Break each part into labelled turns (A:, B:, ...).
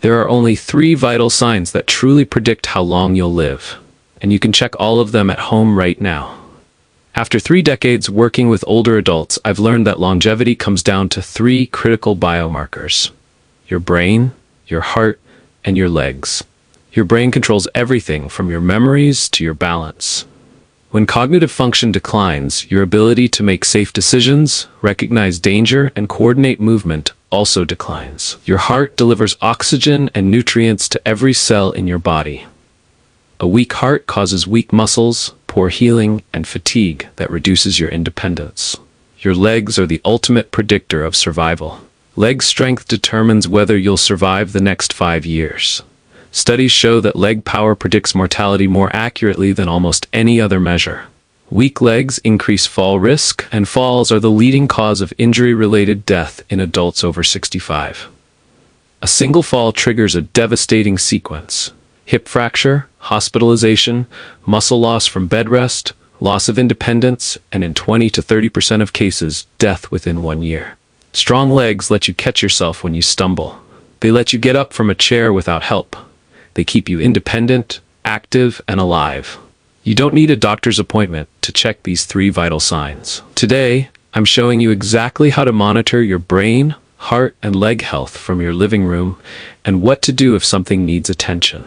A: There are only 3 vital signs that truly predict how long you'll live, and you can check all of them at home right now. After 3 decades working with older adults, I've learned that longevity comes down to 3 critical biomarkers: your brain, your heart, and your legs. Your brain controls everything from your memories to your balance. When cognitive function declines, your ability to make safe decisions, recognize danger, and coordinate movement also declines. Your heart delivers oxygen and nutrients to every cell in your body. A weak heart causes weak muscles, poor healing, and fatigue that reduces your independence. Your legs are the ultimate predictor of survival. Leg strength determines whether you'll survive the next 5 years. Studies show that leg power predicts mortality more accurately than almost any other measure. Weak legs increase fall risk, and falls are the leading cause of injury-related death in adults over 65. A single fall triggers a devastating sequence: hip fracture, hospitalization, muscle loss from bed rest, loss of independence, and in 20 to 30% of cases, death within 1 year. Strong legs let you catch yourself when you stumble. They let you get up from a chair without help. They keep you independent, active, and alive. You don't need a doctor's appointment to check these 3 vital signs. Today, I'm showing you exactly how to monitor your brain, heart, and leg health from your living room, and what to do if something needs attention.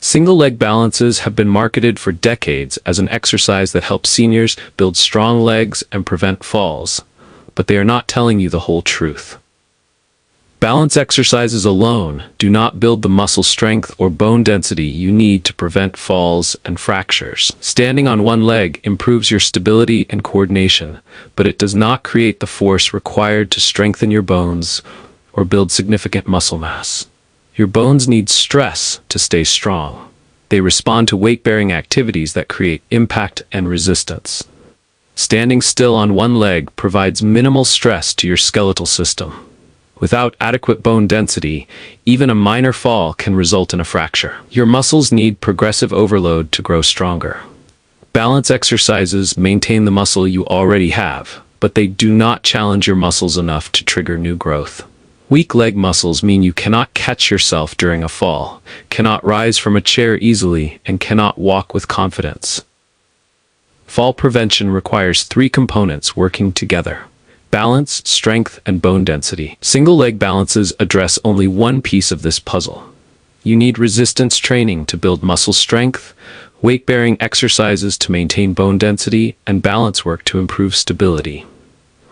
A: Single leg balances have been marketed for decades as an exercise that helps seniors build strong legs and prevent falls, but they are not telling you the whole truth. Balance exercises alone do not build the muscle strength or bone density you need to prevent falls and fractures. Standing on one leg improves your stability and coordination, but it does not create the force required to strengthen your bones or build significant muscle mass. Your bones need stress to stay strong. They respond to weight-bearing activities that create impact and resistance. Standing still on one leg provides minimal stress to your skeletal system. Without adequate bone density, even a minor fall can result in a fracture. Your muscles need progressive overload to grow stronger. Balance exercises maintain the muscle you already have, but they do not challenge your muscles enough to trigger new growth. Weak leg muscles mean you cannot catch yourself during a fall, cannot rise from a chair easily, and cannot walk with confidence. Fall prevention requires 3 components working together: balance, strength, and bone density. Single leg balances address only one piece of this puzzle. You need resistance training to build muscle strength, weight-bearing exercises to maintain bone density, and balance work to improve stability.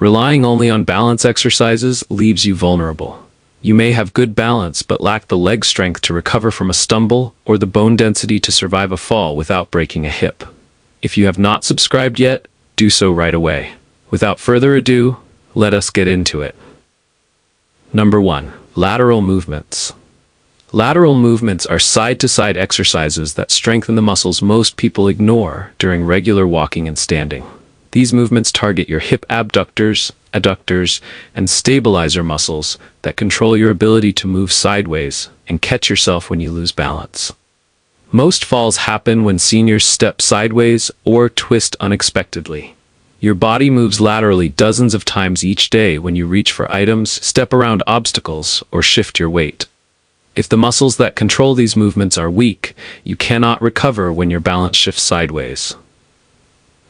A: Relying only on balance exercises leaves you vulnerable. You may have good balance but lack the leg strength to recover from a stumble or the bone density to survive a fall without breaking a hip. If you have not subscribed yet, do so right away. Without further ado, let us get into it. Number 1. Lateral movements. Lateral movements are side-to-side exercises that strengthen the muscles most people ignore during regular walking and standing. These movements target your hip abductors, adductors, and stabilizer muscles that control your ability to move sideways and catch yourself when you lose balance. Most falls happen when seniors step sideways or twist unexpectedly. Your body moves laterally dozens of times each day when you reach for items, step around obstacles, or shift your weight. If the muscles that control these movements are weak, you cannot recover when your balance shifts sideways.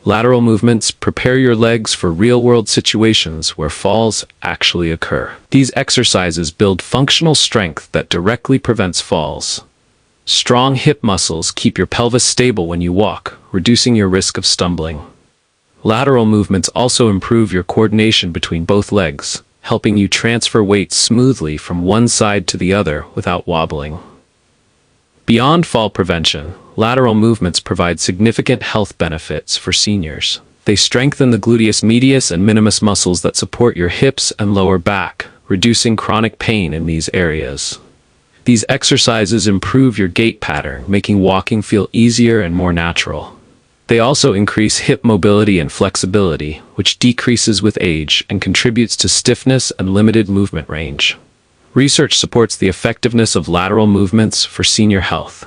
A: Lateral movements prepare your legs for real-world situations where falls actually occur. These exercises build functional strength that directly prevents falls. Strong hip muscles keep your pelvis stable when you walk, reducing your risk of stumbling. Lateral movements also improve your coordination between both legs, helping you transfer weight smoothly from one side to the other without wobbling. Beyond fall prevention, lateral movements provide significant health benefits for seniors. They strengthen the gluteus medius and minimus muscles that support your hips and lower back, reducing chronic pain in these areas. These exercises improve your gait pattern, making walking feel easier and more natural. They also increase hip mobility and flexibility, which decreases with age and contributes to stiffness and limited movement range. Research supports the effectiveness of lateral movements for senior health.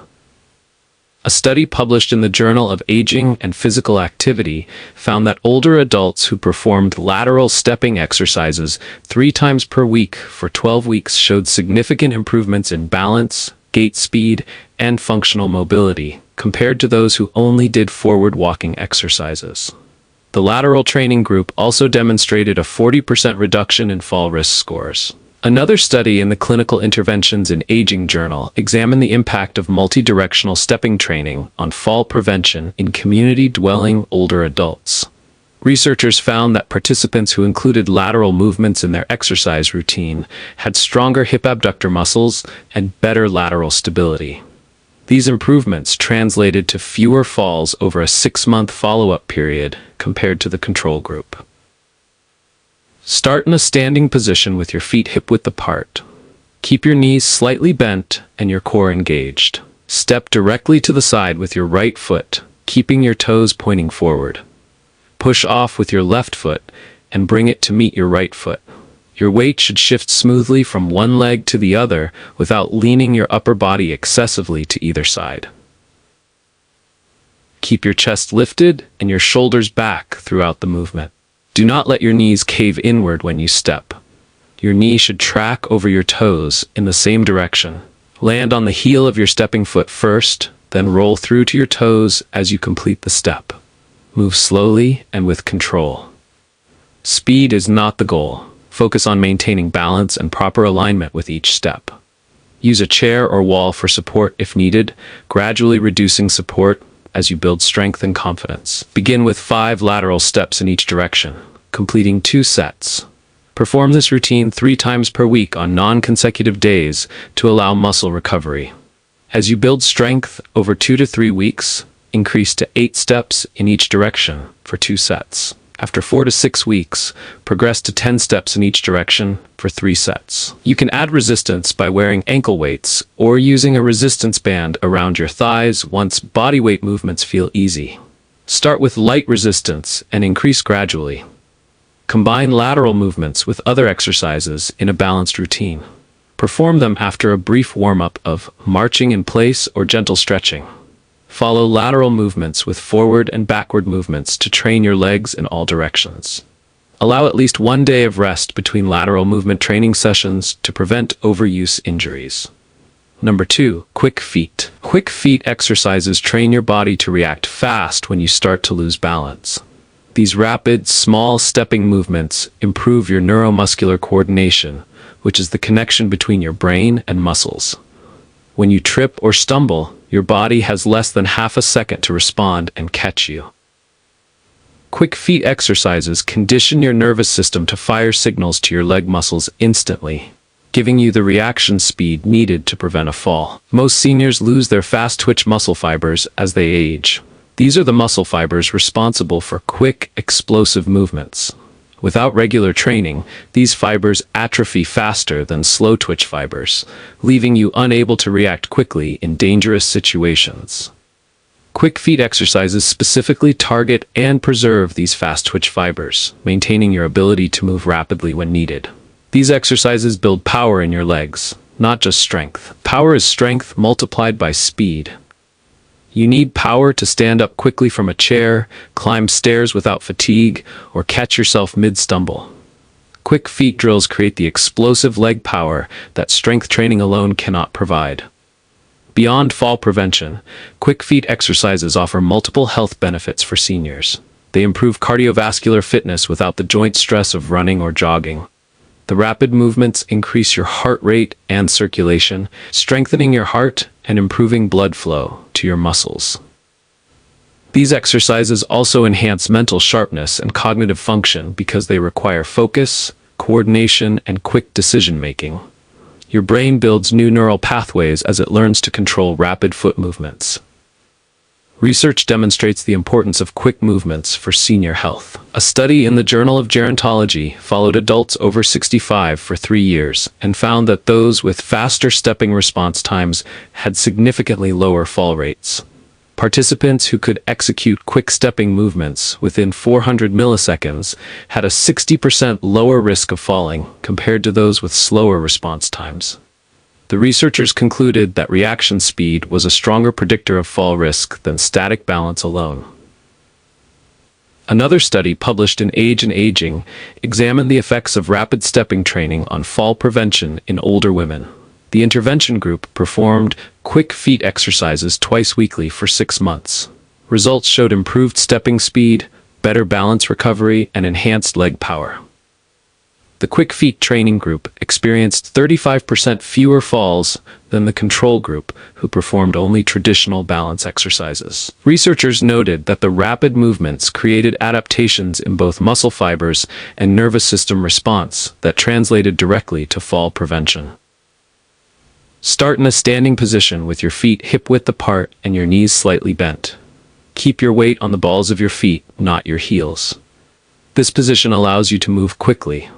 A: A study published in the Journal of Aging and Physical Activity found that older adults who performed lateral stepping exercises 3 times per week for 12 weeks showed significant improvements in balance, gait speed, and functional mobility, compared to those who only did forward walking exercises. The lateral training group also demonstrated a 40% reduction in fall risk scores. Another study in the Clinical Interventions in Aging journal examined the impact of multi-directional stepping training on fall prevention in community-dwelling older adults. Researchers found that participants who included lateral movements in their exercise routine had stronger hip abductor muscles and better lateral stability. These improvements translated to fewer falls over a 6-month follow-up period compared to the control group. Start in a standing position with your feet hip-width apart. Keep your knees slightly bent and your core engaged. Step directly to the side with your right foot, keeping your toes pointing forward. Push off with your left foot and bring it to meet your right foot. Your weight should shift smoothly from one leg to the other without leaning your upper body excessively to either side. Keep your chest lifted and your shoulders back throughout the movement. Do not let your knees cave inward when you step. Your knee should track over your toes in the same direction. Land on the heel of your stepping foot first, then roll through to your toes as you complete the step. Move slowly and with control. Speed is not the goal. Focus on maintaining balance and proper alignment with each step. Use a chair or wall for support if needed, gradually reducing support as you build strength and confidence. Begin with 5 lateral steps in each direction, completing 2 sets. Perform this routine 3 times per week on non-consecutive days to allow muscle recovery. As you build strength over 2 to 3 weeks, increase to 8 steps in each direction for 2 sets. After 4 to 6 weeks, progress to 10 steps in each direction for 3 sets. You can add resistance by wearing ankle weights or using a resistance band around your thighs once body weight movements feel easy. Start with light resistance and increase gradually. Combine lateral movements with other exercises in a balanced routine. Perform them after a brief warm-up of marching in place or gentle stretching. Follow lateral movements with forward and backward movements to train your legs in all directions. Allow at least 1 day of rest between lateral movement training sessions to prevent overuse injuries. Number 2, quick feet. Quick feet exercises train your body to react fast when you start to lose balance. These rapid, small stepping movements improve your neuromuscular coordination, which is the connection between your brain and muscles. When you trip or stumble, your body has less than half a second to respond and catch you. Quick feet exercises condition your nervous system to fire signals to your leg muscles instantly, giving you the reaction speed needed to prevent a fall. Most seniors lose their fast-twitch muscle fibers as they age. These are the muscle fibers responsible for quick, explosive movements. Without regular training, these fibers atrophy faster than slow-twitch fibers, leaving you unable to react quickly in dangerous situations. Quick feet exercises specifically target and preserve these fast-twitch fibers, maintaining your ability to move rapidly when needed. These exercises build power in your legs, not just strength. Power is strength multiplied by speed. You need power to stand up quickly from a chair, climb stairs without fatigue, or catch yourself mid-stumble. Quick feet drills create the explosive leg power that strength training alone cannot provide. Beyond fall prevention, quick feet exercises offer multiple health benefits for seniors. They improve cardiovascular fitness without the joint stress of running or jogging. The rapid movements increase your heart rate and circulation, strengthening your heart and improving blood flow to your muscles. These exercises also enhance mental sharpness and cognitive function because they require focus, coordination, and quick decision-making. Your brain builds new neural pathways as it learns to control rapid foot movements. Research demonstrates the importance of quick movements for senior health. A study in the Journal of Gerontology followed adults over 65 for 3 years and found that those with faster stepping response times had significantly lower fall rates. Participants who could execute quick stepping movements within 400 milliseconds had a 60% lower risk of falling compared to those with slower response times. The researchers concluded that reaction speed was a stronger predictor of fall risk than static balance alone. Another study published in Age and Aging examined the effects of rapid stepping training on fall prevention in older women. The intervention group performed quick feet exercises twice weekly for 6 months. Results showed improved stepping speed, better balance recovery, and enhanced leg power. The quick feet training group experienced 35% fewer falls than the control group, who performed only traditional balance exercises. Researchers noted that the rapid movements created adaptations in both muscle fibers and nervous system response that translated directly to fall prevention. Start in a standing position with your feet hip-width apart and your knees slightly bent. Keep your weight on the balls of your feet, not your heels. This position allows you to move quickly.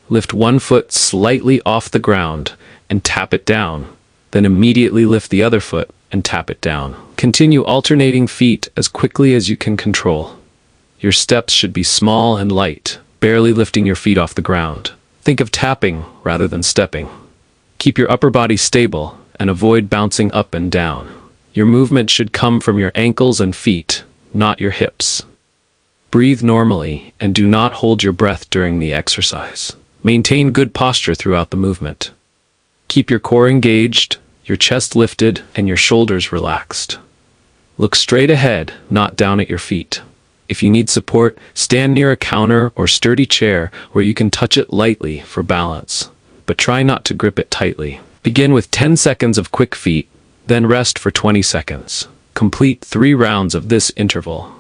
A: Lift one foot slightly off the ground and tap it down, then immediately lift the other foot and tap it down. Continue alternating feet as quickly as you can control. Your steps should be small and light, barely lifting your feet off the ground. Think of tapping rather than stepping. Keep your upper body stable and avoid bouncing up and down. Your movement should come from your ankles and feet, not your hips. Breathe normally and do not hold your breath during the exercise. Maintain good posture throughout the movement. Keep your core engaged, your chest lifted, and your shoulders relaxed. Look straight ahead, not down at your feet. If you need support, stand near a counter or sturdy chair where you can touch it lightly for balance, but try not to grip it tightly. Begin with 10 seconds of quick feet, then rest for 20 seconds. Complete 3 rounds of this interval.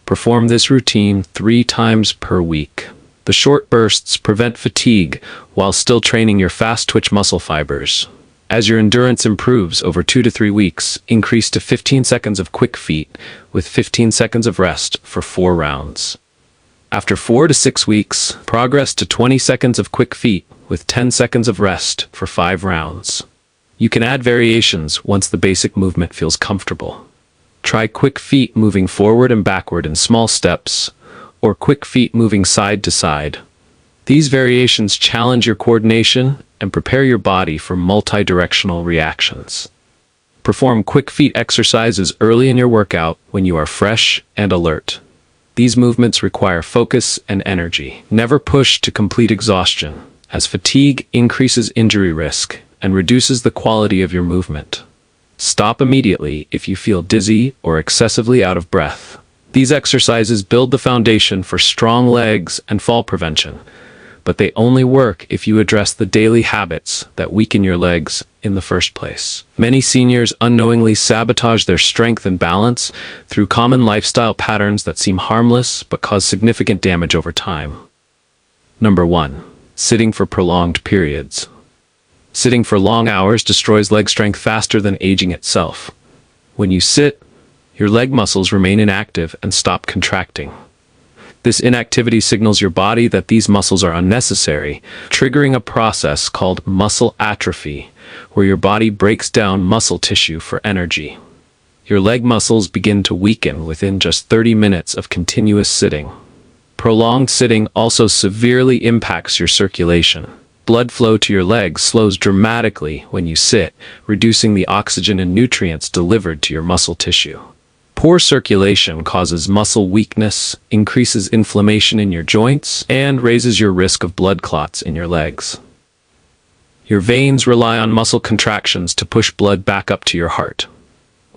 A: Perform this routine 3 times per week. The short bursts prevent fatigue while still training your fast-twitch muscle fibers. As your endurance improves over 2 to 3 weeks, increase to 15 seconds of quick feet with 15 seconds of rest for 4 rounds. After 4 to 6 weeks, progress to 20 seconds of quick feet with 10 seconds of rest for 5 rounds. You can add variations once the basic movement feels comfortable. Try quick feet moving forward and backward in small steps, or quick feet moving side to side. These variations challenge your coordination and prepare your body for multi-directional reactions. Perform quick feet exercises early in your workout when you are fresh and alert. These movements require focus and energy. Never push to complete exhaustion, as fatigue increases injury risk and reduces the quality of your movement. Stop immediately if you feel dizzy or excessively out of breath. These exercises build the foundation for strong legs and fall prevention, but they only work if you address the daily habits that weaken your legs in the first place. Many seniors unknowingly sabotage their strength and balance through common lifestyle patterns that seem harmless but cause significant damage over time. Number 1. Sitting for prolonged periods. Sitting for long hours destroys leg strength faster than aging itself. When you sit, your leg muscles remain inactive and stop contracting. This inactivity signals your body that these muscles are unnecessary, triggering a process called muscle atrophy, where your body breaks down muscle tissue for energy. Your leg muscles begin to weaken within just 30 minutes of continuous sitting. Prolonged sitting also severely impacts your circulation. Blood flow to your legs slows dramatically when you sit, reducing the oxygen and nutrients delivered to your muscle tissue. Poor circulation causes muscle weakness, increases inflammation in your joints, and raises your risk of blood clots in your legs. Your veins rely on muscle contractions to push blood back up to your heart.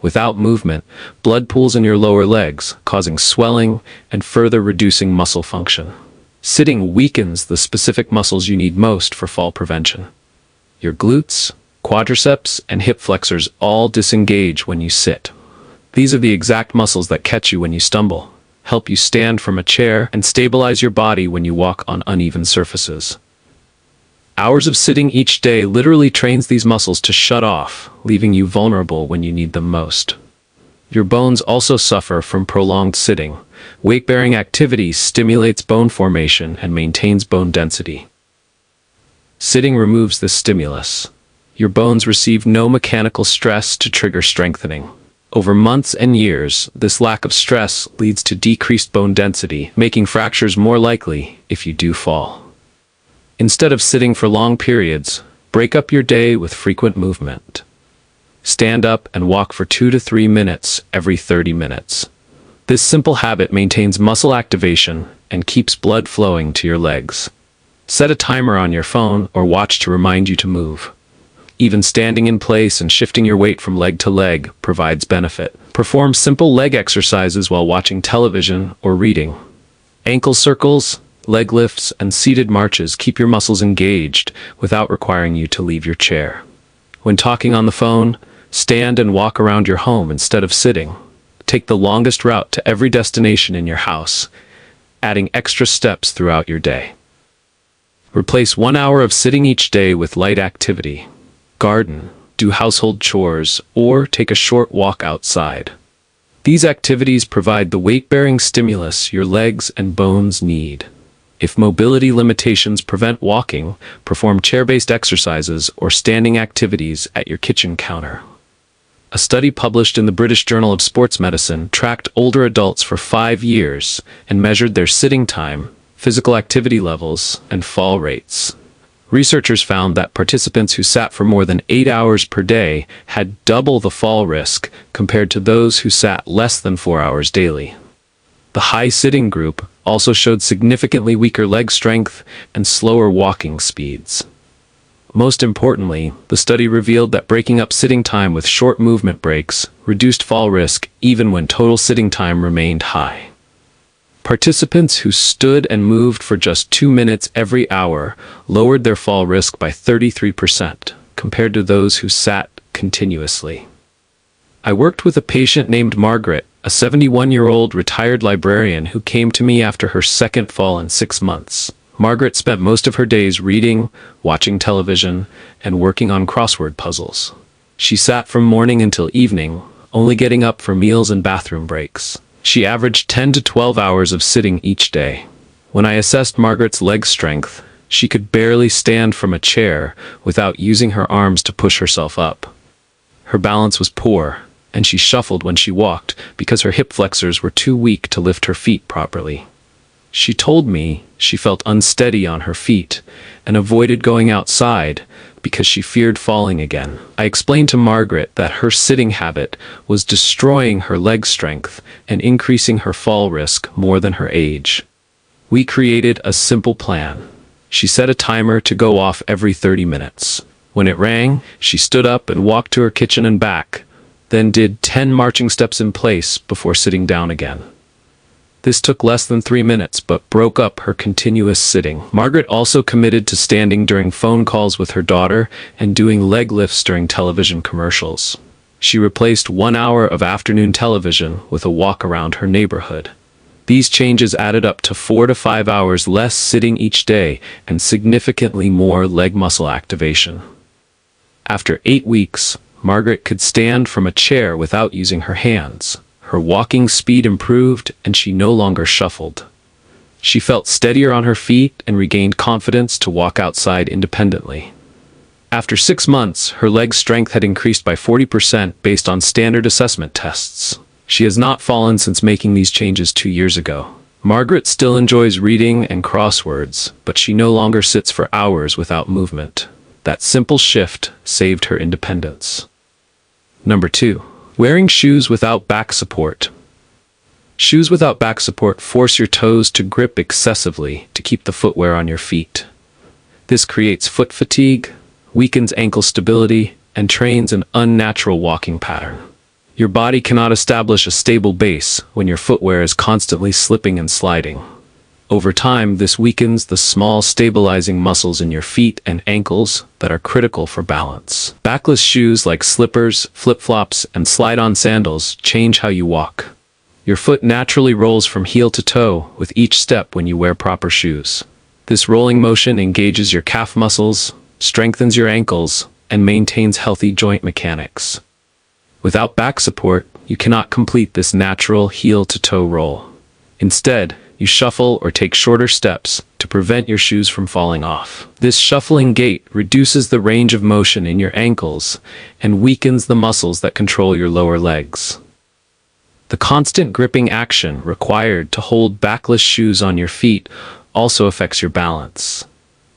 A: Without movement, blood pools in your lower legs, causing swelling and further reducing muscle function. Sitting weakens the specific muscles you need most for fall prevention. Your glutes, quadriceps, and hip flexors all disengage when you sit. These are the exact muscles that catch you when you stumble, help you stand from a chair, and stabilize your body when you walk on uneven surfaces. Hours of sitting each day literally trains these muscles to shut off, leaving you vulnerable when you need them most. Your bones also suffer from prolonged sitting. Weight-bearing activity stimulates bone formation and maintains bone density. Sitting removes this stimulus. Your bones receive no mechanical stress to trigger strengthening. Over months and years, this lack of stress leads to decreased bone density, making fractures more likely if you do fall. Instead of sitting for long periods, Break up your day with frequent movement. Stand up and walk for 2 to 3 minutes every 30 minutes. This simple habit maintains muscle activation and keeps blood flowing to your legs. Set a timer on your phone or watch to remind you to move. Even standing in place and shifting your weight from leg to leg provides benefit. Perform simple leg exercises while watching television or reading. Ankle circles, leg lifts, and seated marches keep your muscles engaged without requiring you to leave your chair. When talking on the phone, stand and walk around your home instead of sitting. Take the longest route to every destination in your house, adding extra steps throughout your day. Replace 1 hour of sitting each day with light activity. Garden, do household chores, or take a short walk outside. These activities provide the weight-bearing stimulus your legs and bones need. If mobility limitations prevent walking, perform chair-based exercises or standing activities at your kitchen counter. A study published in the British Journal of Sports Medicine tracked older adults for 5 years and measured their sitting time, physical activity levels, and fall rates. Researchers found that participants who sat for more than 8 hours per day had double the fall risk compared to those who sat less than 4 hours daily. The high sitting group also showed significantly weaker leg strength and slower walking speeds. Most importantly, the study revealed that breaking up sitting time with short movement breaks reduced fall risk even when total sitting time remained high. Participants who stood and moved for just 2 minutes every hour lowered their fall risk by 33% compared to those who sat continuously. I worked with a patient named Margaret, a 71-year-old retired librarian who came to me after her second fall in 6 months. Margaret spent most of her days reading, watching television, and working on crossword puzzles. She sat from morning until evening, only getting up for meals and bathroom breaks. She averaged 10 to 12 hours of sitting each day. When I assessed Margaret's leg strength, she could barely stand from a chair without using her arms to push herself up. Her balance was poor, and she shuffled when she walked because her hip flexors were too weak to lift her feet properly. She told me she felt unsteady on her feet and avoided going outside because she feared falling again. I explained to Margaret that her sitting habit was destroying her leg strength and increasing her fall risk more than her age. We created a simple plan. She set a timer to go off every 30 minutes. When it rang, she stood up and walked to her kitchen and back, then did 10 marching steps in place before sitting down again. This took less than 3 minutes, but broke up her continuous sitting. Margaret also committed to standing during phone calls with her daughter and doing leg lifts during television commercials. She replaced 1 hour of afternoon television with a walk around her neighborhood. These changes added up to 4 to 5 hours less sitting each day and significantly more leg muscle activation. After 8 weeks, Margaret could stand from a chair without using her hands. Her walking speed improved and she no longer shuffled. She felt steadier on her feet and regained confidence to walk outside independently. After 6 months, her leg strength had increased by 40% based on standard assessment tests. She has not fallen since making these changes 2 years ago. Margaret still enjoys reading and crosswords, but she no longer sits for hours without movement. That simple shift saved her independence. Number 2. Wearing shoes without back support. Shoes without back support force your toes to grip excessively to keep the footwear on your feet. This creates foot fatigue, weakens ankle stability, and trains an unnatural walking pattern. Your body cannot establish a stable base when your footwear is constantly slipping and sliding. Over time, this weakens the small stabilizing muscles in your feet and ankles that are critical for balance. Backless shoes like slippers, flip-flops, and slide-on sandals change how you walk. Your foot naturally rolls from heel to toe with each step when you wear proper shoes. This rolling motion engages your calf muscles, strengthens your ankles, and maintains healthy joint mechanics. Without back support, you cannot complete this natural heel-to-toe roll. Instead, you shuffle or take shorter steps to prevent your shoes from falling off. This shuffling gait reduces the range of motion in your ankles and weakens the muscles that control your lower legs. The constant gripping action required to hold backless shoes on your feet also affects your balance.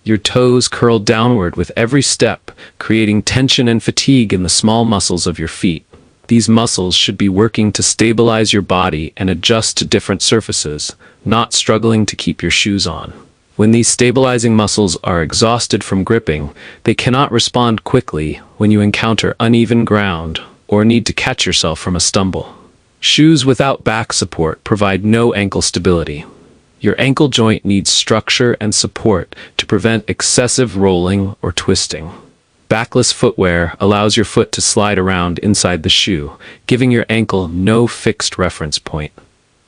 A: Your toes curl downward with every step, creating tension and fatigue in the small muscles of your feet. These muscles should be working to stabilize your body and adjust to different surfaces, not struggling to keep your shoes on. When these stabilizing muscles are exhausted from gripping, they cannot respond quickly when you encounter uneven ground or need to catch yourself from a stumble. Shoes without back support provide no ankle stability. Your ankle joint needs structure and support to prevent excessive rolling or twisting. Backless footwear allows your foot to slide around inside the shoe, giving your ankle no fixed reference point.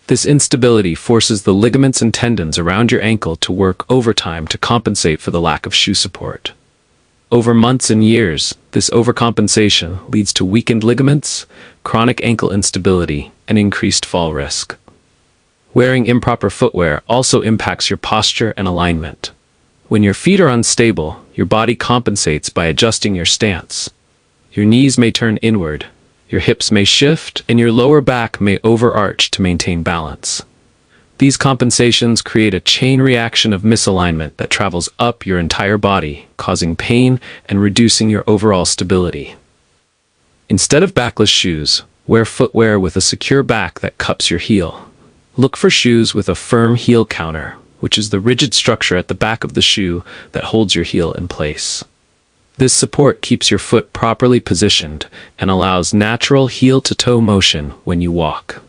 A: This instability forces the ligaments and tendons around your ankle to work overtime to compensate for the lack of shoe support. Over months and years, this overcompensation leads to weakened ligaments, chronic ankle instability, and increased fall risk. Wearing improper footwear also impacts your posture and alignment. When your feet are unstable, your body compensates by adjusting your stance. Your knees may turn inward, your hips may shift, and your lower back may overarch to maintain balance. These compensations create a chain reaction of misalignment that travels up your entire body, causing pain and reducing your overall stability. Instead of backless shoes, wear footwear with a secure back that cups your heel. Look for shoes with a firm heel counter, which is the rigid structure at the back of the shoe that holds your heel in place. This support keeps your foot properly positioned and allows natural heel-to-toe motion when you walk.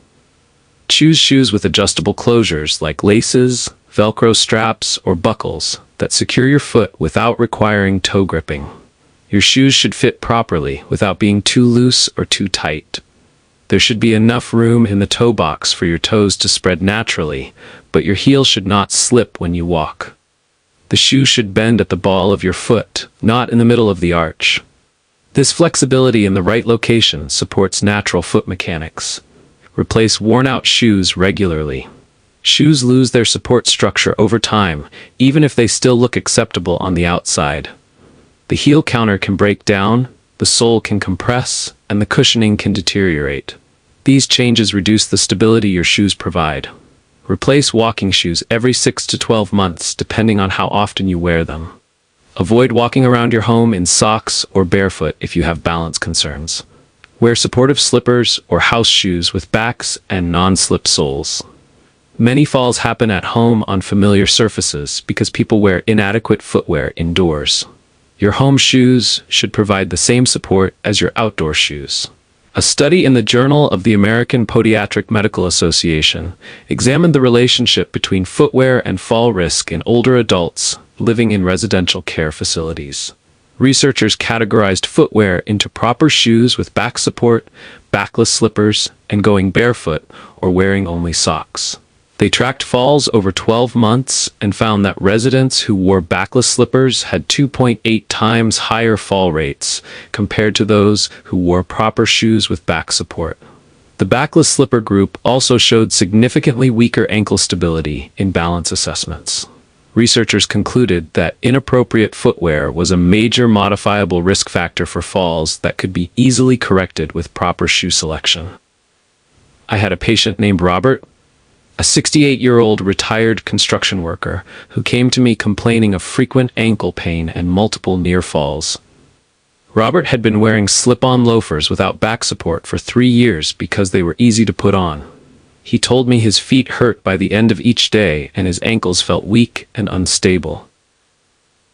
A: Choose shoes with adjustable closures like laces, Velcro straps, or buckles that secure your foot without requiring toe gripping. Your shoes should fit properly without being too loose or too tight. There should be enough room in the toe box for your toes to spread naturally, but your heel should not slip when you walk. The shoe should bend at the ball of your foot, not in the middle of the arch. This flexibility in the right location supports natural foot mechanics. Replace worn-out shoes regularly. Shoes lose their support structure over time, even if they still look acceptable on the outside. The heel counter can break down, the sole can compress, and the cushioning can deteriorate. These changes reduce the stability your shoes provide. Replace walking shoes every 6 to 12 months, depending on how often you wear them. Avoid walking around your home in socks or barefoot if you have balance concerns. Wear supportive slippers or house shoes with backs and non-slip soles. Many falls happen at home on familiar surfaces because people wear inadequate footwear indoors. Your home shoes should provide the same support as your outdoor shoes. A study in the Journal of the American Podiatric Medical Association examined the relationship between footwear and fall risk in older adults living in residential care facilities. Researchers categorized footwear into proper shoes with back support, backless slippers, and going barefoot or wearing only socks. They tracked falls over 12 months and found that residents who wore backless slippers had 2.8 times higher fall rates compared to those who wore proper shoes with back support. The backless slipper group also showed significantly weaker ankle stability in balance assessments. Researchers concluded that inappropriate footwear was a major modifiable risk factor for falls that could be easily corrected with proper shoe selection. I had a patient named Robert, a 68-year-old retired construction worker who came to me complaining of frequent ankle pain and multiple near falls. Robert had been wearing slip-on loafers without back support for 3 years because they were easy to put on. He told me his feet hurt by the end of each day and his ankles felt weak and unstable.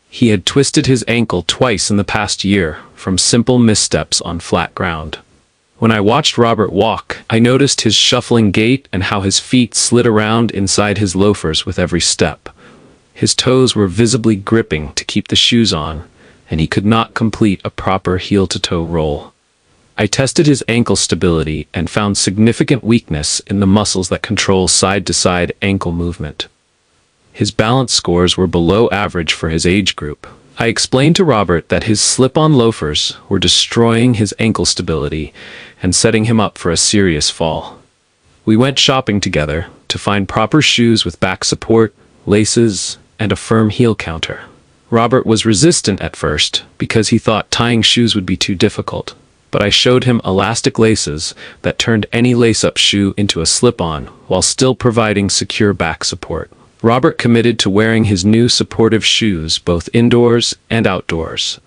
A: He had twisted his ankle twice in the past year from simple missteps on flat ground. When I watched Robert walk, I noticed his shuffling gait and how his feet slid around inside his loafers with every step. His toes were visibly gripping to keep the shoes on, and he could not complete a proper heel-to-toe roll. I tested his ankle stability and found significant weakness in the muscles that control side-to-side ankle movement. His balance scores were below average for his age group. I explained to Robert that his slip-on loafers were destroying his ankle stability and setting him up for a serious fall. We went shopping together to find proper shoes with back support, laces, and a firm heel counter. Robert was resistant at first because he thought tying shoes would be too difficult, but I showed him elastic laces that turned any lace-up shoe into a slip-on while still providing secure back support. Robert committed to wearing his new supportive shoes both indoors and outdoors.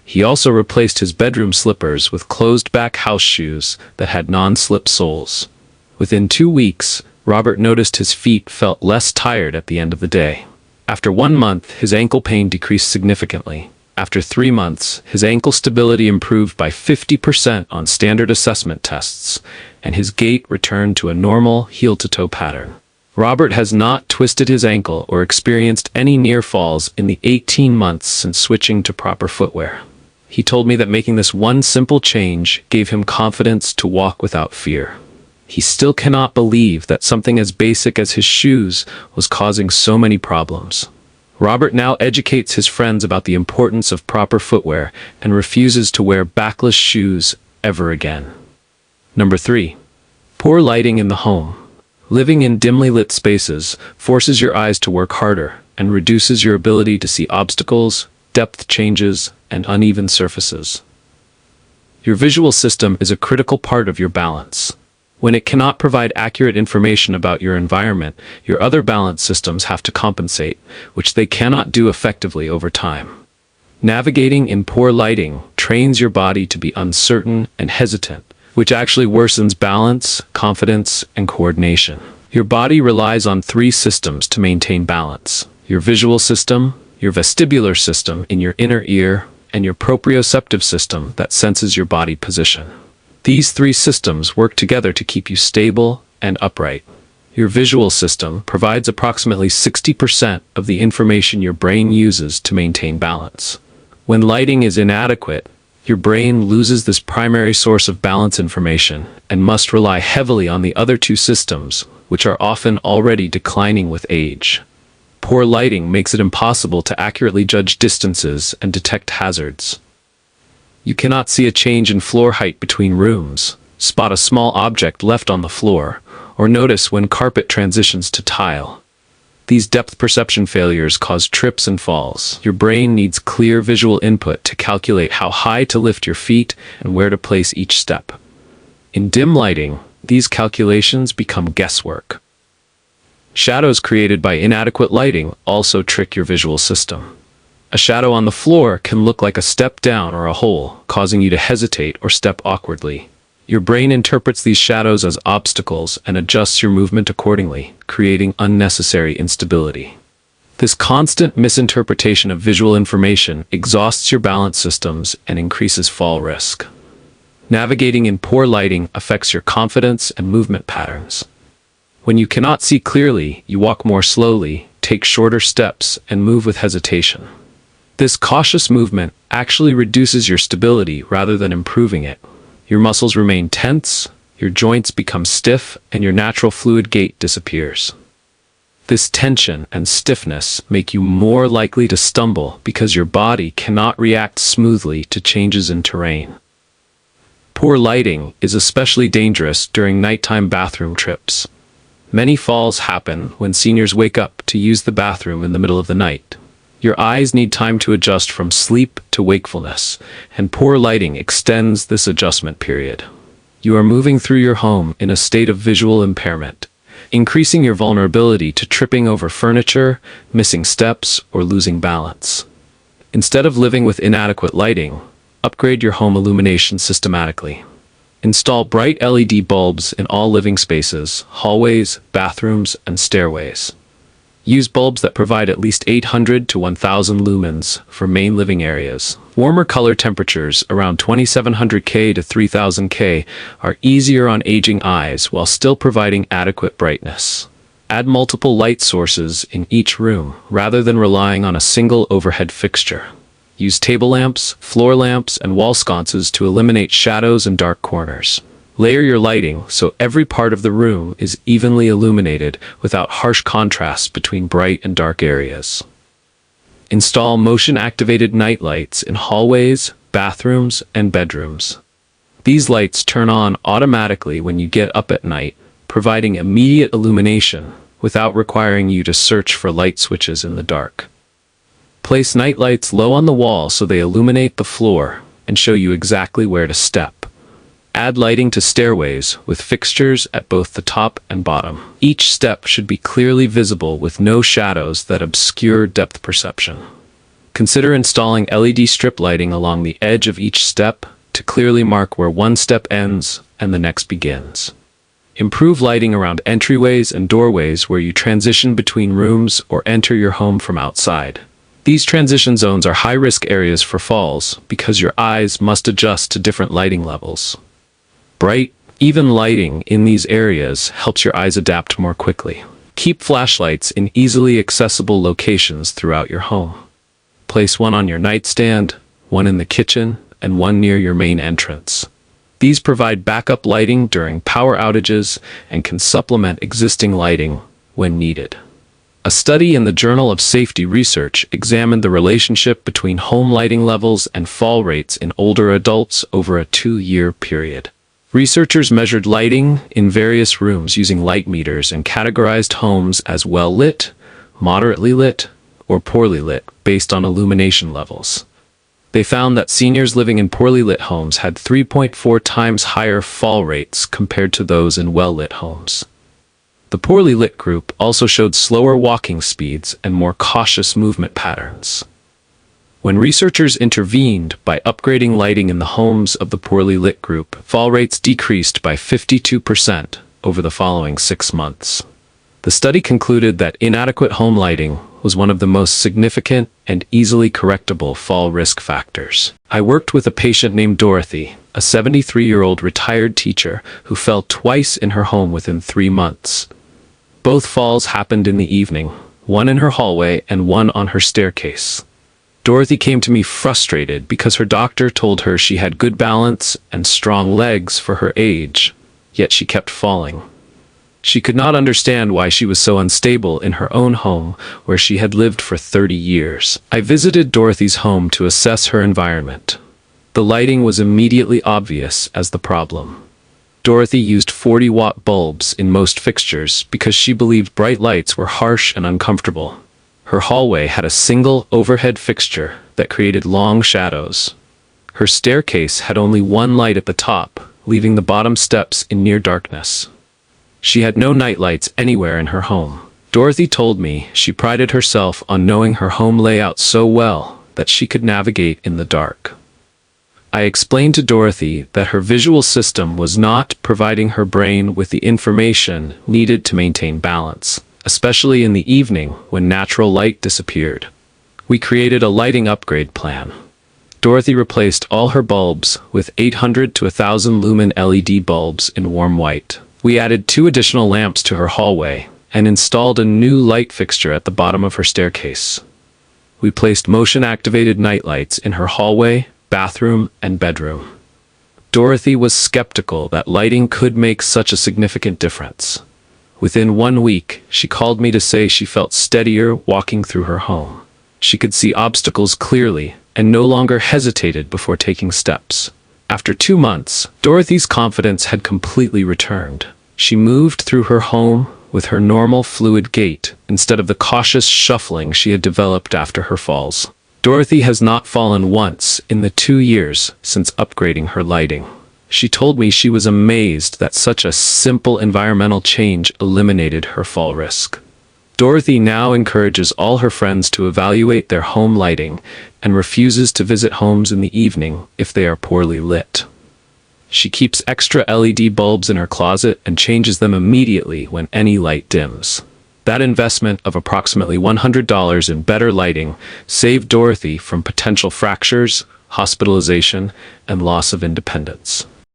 A: He also replaced his bedroom slippers with closed-back house shoes that had non-slip soles. Within 2 weeks, Robert noticed his feet felt less tired at the end of the day. After 1 month, his ankle pain decreased significantly. After 3 months, his ankle stability improved by 50% on standard assessment tests, and his gait returned to a normal heel-to-toe pattern. Robert has not twisted his ankle or experienced any near falls in the 18 months since switching to proper footwear. He told me that making this one simple change gave him confidence to walk without fear. He still cannot believe that something as basic as his shoes was causing so many problems. Robert now educates his friends about the importance of proper footwear and refuses to wear backless shoes ever again. Number 3. Poor lighting in the home. Living in dimly lit spaces forces your eyes to work harder and reduces your ability to see obstacles, depth changes, and uneven surfaces. Your visual system is a critical part of your balance. When it cannot provide accurate information about your environment, your other balance systems have to compensate, which they cannot do effectively over time. Navigating in poor lighting trains your body to be uncertain and hesitant, which actually worsens balance, confidence, and coordination. Your body relies on 3 systems to maintain balance: your visual system, your vestibular system in your inner ear, and your proprioceptive system that senses your body position. These 3 systems work together to keep you stable and upright. Your visual system provides approximately 60% of the information your brain uses to maintain balance. When lighting is inadequate, your brain loses this primary source of balance information and must rely heavily on the other 2 systems, which are often already declining with age. Poor lighting makes it impossible to accurately judge distances and detect hazards. You cannot see a change in floor height between rooms, spot a small object left on the floor, or notice when carpet transitions to tile. These depth perception failures cause trips and falls. Your brain needs clear visual input to calculate how high to lift your feet and where to place each step. In dim lighting, these calculations become guesswork. Shadows created by inadequate lighting also trick your visual system. A shadow on the floor can look like a step down or a hole, causing you to hesitate or step awkwardly. Your brain interprets these shadows as obstacles and adjusts your movement accordingly, creating unnecessary instability. This constant misinterpretation of visual information exhausts your balance systems and increases fall risk. Navigating in poor lighting affects your confidence and movement patterns. When you cannot see clearly, you walk more slowly, take shorter steps, and move with hesitation. This cautious movement actually reduces your stability rather than improving it. Your muscles remain tense, your joints become stiff, and your natural fluid gait disappears. This tension and stiffness make you more likely to stumble because your body cannot react smoothly to changes in terrain. Poor lighting is especially dangerous during nighttime bathroom trips. Many falls happen when seniors wake up to use the bathroom in the middle of the night. Your eyes need time to adjust from sleep to wakefulness, and poor lighting extends this adjustment period. You are moving through your home in a state of visual impairment, increasing your vulnerability to tripping over furniture, missing steps, or losing balance. Instead of living with inadequate lighting, upgrade your home illumination systematically. Install bright LED bulbs in all living spaces, hallways, bathrooms, and stairways. Use bulbs that provide at least 800 to 1000 lumens for main living areas. Warmer color temperatures around 2700 K to 3000 K are easier on aging eyes while still providing adequate brightness. Add multiple light sources in each room rather than relying on a single overhead fixture. Use table lamps, floor lamps, and wall sconces to eliminate shadows and dark corners. Layer your lighting so every part of the room is evenly illuminated without harsh contrasts between bright and dark areas. Install motion-activated night lights in hallways, bathrooms, and bedrooms. These lights turn on automatically when you get up at night, providing immediate illumination without requiring you to search for light switches in the dark. Place night lights low on the wall so they illuminate the floor and show you exactly where to step. Add lighting to stairways with fixtures at both the top and bottom. Each step should be clearly visible with no shadows that obscure depth perception. Consider installing LED strip lighting along the edge of each step to clearly mark where one step ends and the next begins. Improve lighting around entryways and doorways where you transition between rooms or enter your home from outside. These transition zones are high-risk areas for falls because your eyes must adjust to different lighting levels. Bright, even lighting in these areas helps your eyes adapt more quickly. Keep flashlights in easily accessible locations throughout your home. Place one on your nightstand, one in the kitchen, and one near your main entrance. These provide backup lighting during power outages and can supplement existing lighting when needed. A study in the Journal of Safety Research examined the relationship between home lighting levels and fall rates in older adults over a 2-year period. Researchers measured lighting in various rooms using light meters and categorized homes as well-lit, moderately lit, or poorly lit based on illumination levels. They found that seniors living in poorly lit homes had 3.4 times higher fall rates compared to those in well-lit homes. The poorly lit group also showed slower walking speeds and more cautious movement patterns. When researchers intervened by upgrading lighting in the homes of the poorly lit group, fall rates decreased by 52% over the following 6 months. The study concluded that inadequate home lighting was one of the most significant and easily correctable fall risk factors. I worked with a patient named Dorothy, a 73-year-old retired teacher who fell twice in her home within 3 months. Both falls happened in the evening, one in her hallway and one on her staircase. Dorothy came to me frustrated because her doctor told her she had good balance and strong legs for her age, yet she kept falling. She could not understand why she was so unstable in her own home where she had lived for 30 years. I visited Dorothy's home to assess her environment. The lighting was immediately obvious as the problem. Dorothy used 40-watt bulbs in most fixtures because she believed bright lights were harsh and uncomfortable. Her hallway had a single overhead fixture that created long shadows. Her staircase had only one light at the top, leaving the bottom steps in near darkness. She had no night lights anywhere in her home. Dorothy told me she prided herself on knowing her home layout so well that she could navigate in the dark. I explained to Dorothy that her visual system was not providing her brain with the information needed to maintain balance, especially in the evening when natural light disappeared. We created a lighting upgrade plan. Dorothy replaced all her bulbs with 800 to 1,000 lumen LED bulbs in warm white. We added 2 additional lamps to her hallway and installed a new light fixture at the bottom of her staircase. We placed motion-activated nightlights in her hallway, bathroom, and bedroom. Dorothy was skeptical that lighting could make such a significant difference. Within 1 week, she called me to say she felt steadier walking through her home. She could see obstacles clearly and no longer hesitated before taking steps. After 2 months, Dorothy's confidence had completely returned. She moved through her home with her normal fluid gait instead of the cautious shuffling she had developed after her falls. Dorothy has not fallen once in the 2 years since upgrading her lighting. She told me she was amazed that such a simple environmental change eliminated her fall risk. Dorothy now encourages all her friends to evaluate their home lighting and refuses to visit homes in the evening if they are poorly lit. She keeps extra LED bulbs in her closet and changes them immediately when any light dims. That investment of approximately $100 in better lighting saved Dorothy from potential fractures, hospitalization, and loss of independence.